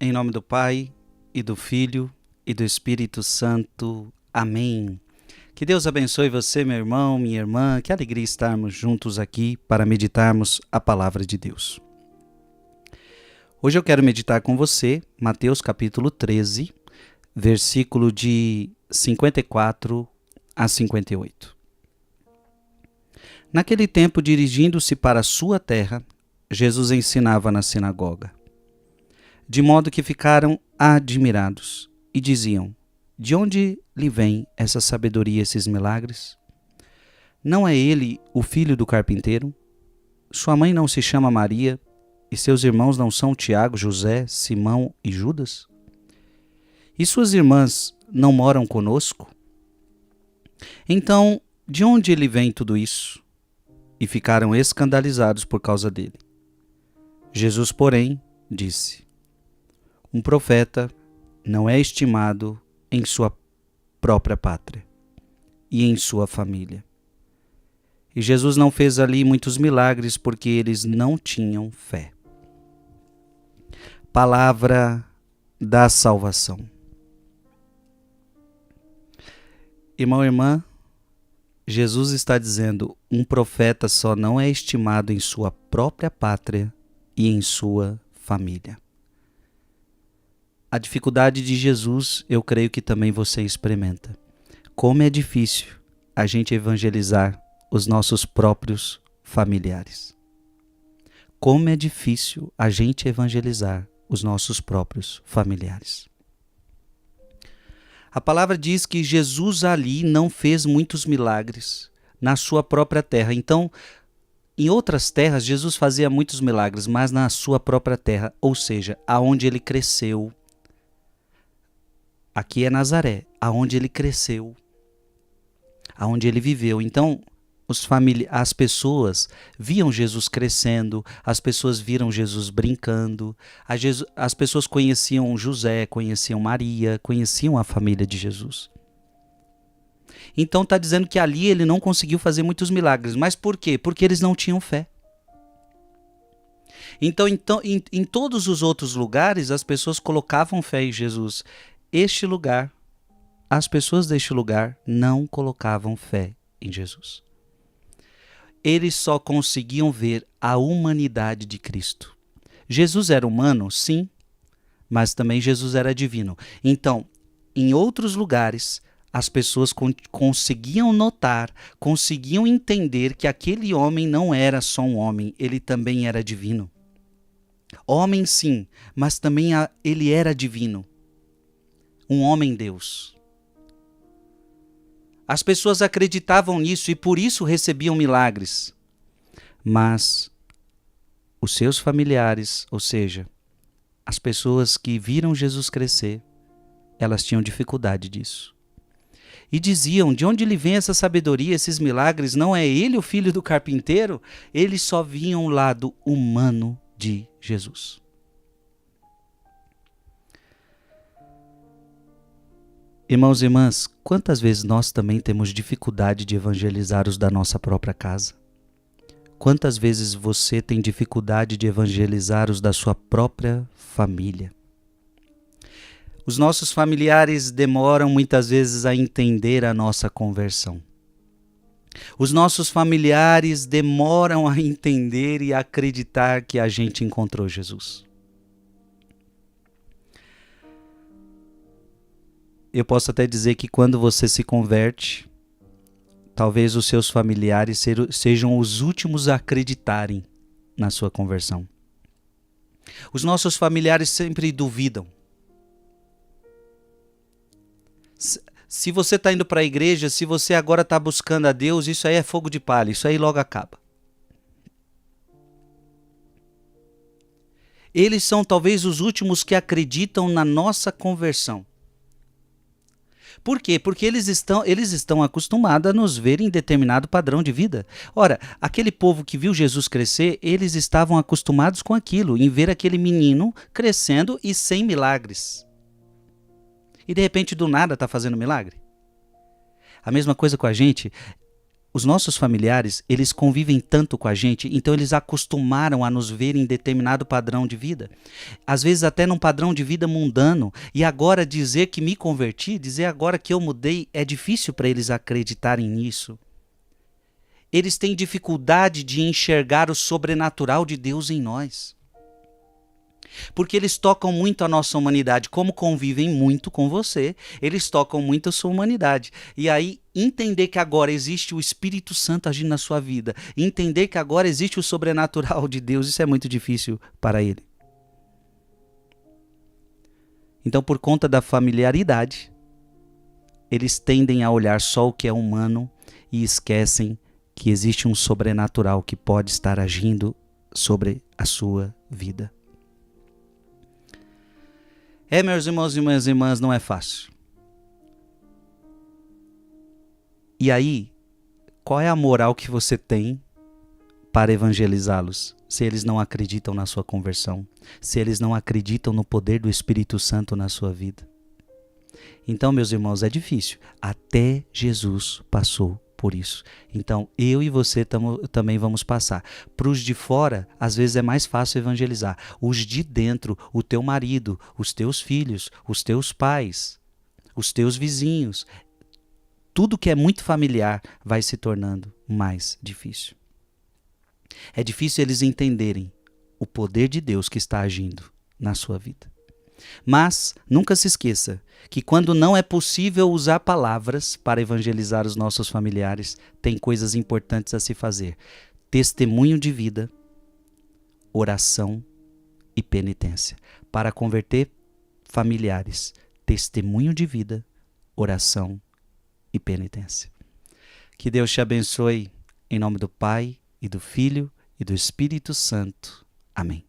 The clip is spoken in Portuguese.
Em nome do Pai, e do Filho, e do Espírito Santo. Amém. Que Deus abençoe você, meu irmão, minha irmã. Que alegria estarmos juntos aqui para meditarmos a Palavra de Deus. Hoje eu quero meditar com você Mateus capítulo 13, versículo de 54 a 58. Naquele tempo, dirigindo-se para a sua terra, Jesus ensinava na sinagoga. De modo que ficaram admirados e diziam: de onde lhe vem essa sabedoria, esses milagres? Não é ele o filho do carpinteiro? Sua mãe não se chama Maria, e seus irmãos não são Tiago, José, Simão e Judas? E suas irmãs não moram conosco? Então, de onde lhe vem tudo isso? E ficaram escandalizados por causa dele. Jesus, porém, disse: um profeta não é estimado em sua própria pátria e em sua família. E Jesus não fez ali muitos milagres porque eles não tinham fé. Palavra da salvação. Irmão e irmã, Jesus está dizendo: um profeta só não é estimado em sua própria pátria e em sua família. A dificuldade de Jesus, eu creio que também você experimenta. Como é difícil a gente evangelizar os nossos próprios familiares. Como é difícil a gente evangelizar os nossos próprios familiares. A palavra diz que Jesus ali não fez muitos milagres na sua própria terra. Então, em outras terras, Jesus fazia muitos milagres, mas na sua própria terra, ou seja, aonde ele cresceu. Aqui é Nazaré, aonde ele cresceu, aonde ele viveu. Então, as pessoas viam Jesus crescendo, as pessoas viram Jesus brincando, as pessoas conheciam José, conheciam Maria, conheciam a família de Jesus. Então está dizendo que ali ele não conseguiu fazer muitos milagres. Mas por quê? Porque eles não tinham fé. Então em todos os outros lugares, as pessoas colocavam fé em Jesus. Este lugar, as pessoas deste lugar não colocavam fé em Jesus. Eles só conseguiam ver a humanidade de Cristo. Jesus era humano, sim, mas também Jesus era divino. Então, em outros lugares, as pessoas conseguiam notar, conseguiam entender que aquele homem não era só um homem, ele também era divino. Homem, sim, mas também ele era divino. Um homem-deus. As pessoas acreditavam nisso e por isso recebiam milagres. Mas os seus familiares, ou seja, as pessoas que viram Jesus crescer, elas tinham dificuldade disso. E diziam: de onde lhe vem essa sabedoria, esses milagres? Não é ele o filho do carpinteiro? Eles só viam o lado humano de Jesus. Irmãos e irmãs, quantas vezes nós também temos dificuldade de evangelizar os da nossa própria casa? Quantas vezes você tem dificuldade de evangelizar os da sua própria família? Os nossos familiares demoram muitas vezes a entender a nossa conversão. Os nossos familiares demoram a entender e a acreditar que a gente encontrou Jesus. Eu posso até dizer que quando você se converte, talvez os seus familiares sejam os últimos a acreditarem na sua conversão. Os nossos familiares sempre duvidam. Se você está indo para a igreja, se você agora está buscando a Deus, isso aí é fogo de palha, isso aí logo acaba. Eles são talvez os últimos que acreditam na nossa conversão. Por quê? Porque eles estão acostumados a nos ver em determinado padrão de vida. Ora, aquele povo que viu Jesus crescer, eles estavam acostumados com aquilo, em ver aquele menino crescendo e sem milagres. E de repente, do nada, está fazendo milagre. A mesma coisa com a gente. os nossos familiares, eles convivem tanto com a gente, então eles acostumaram a nos ver em determinado padrão de vida. Às vezes até num padrão de vida mundano. E agora dizer que me converti, dizer agora que eu mudei, é difícil para eles acreditarem nisso. Eles têm dificuldade de enxergar o sobrenatural de Deus em nós. Porque eles tocam muito a nossa humanidade. Como convivem muito com você, eles tocam muito a sua humanidade. E aí, entender que agora existe o Espírito Santo agindo na sua vida, entender que agora existe o sobrenatural de Deus, isso é muito difícil para ele. Então, por conta da familiaridade, eles tendem a olhar só o que é humano e esquecem que existe um sobrenatural que pode estar agindo sobre a sua vida. Meus irmãos e minhas irmãs, não é fácil. E aí, qual é a moral que você tem para evangelizá-los? Se eles não acreditam na sua conversão, se eles não acreditam no poder do Espírito Santo na sua vida. Então, meus irmãos, é difícil. Até Jesus passou por isso. Então, eu e você também vamos passar. Para os de fora, às vezes é mais fácil evangelizar. Os de dentro, o teu marido, os teus filhos, os teus pais, os teus vizinhos, tudo que é muito familiar vai se tornando mais difícil. É difícil eles entenderem o poder de Deus que está agindo na sua vida. Mas nunca se esqueça que quando não é possível usar palavras para evangelizar os nossos familiares, tem coisas importantes a se fazer. Testemunho de vida, oração e penitência. Para converter familiares, testemunho de vida, oração e penitência. Que Deus te abençoe em nome do Pai e do Filho e do Espírito Santo. Amém.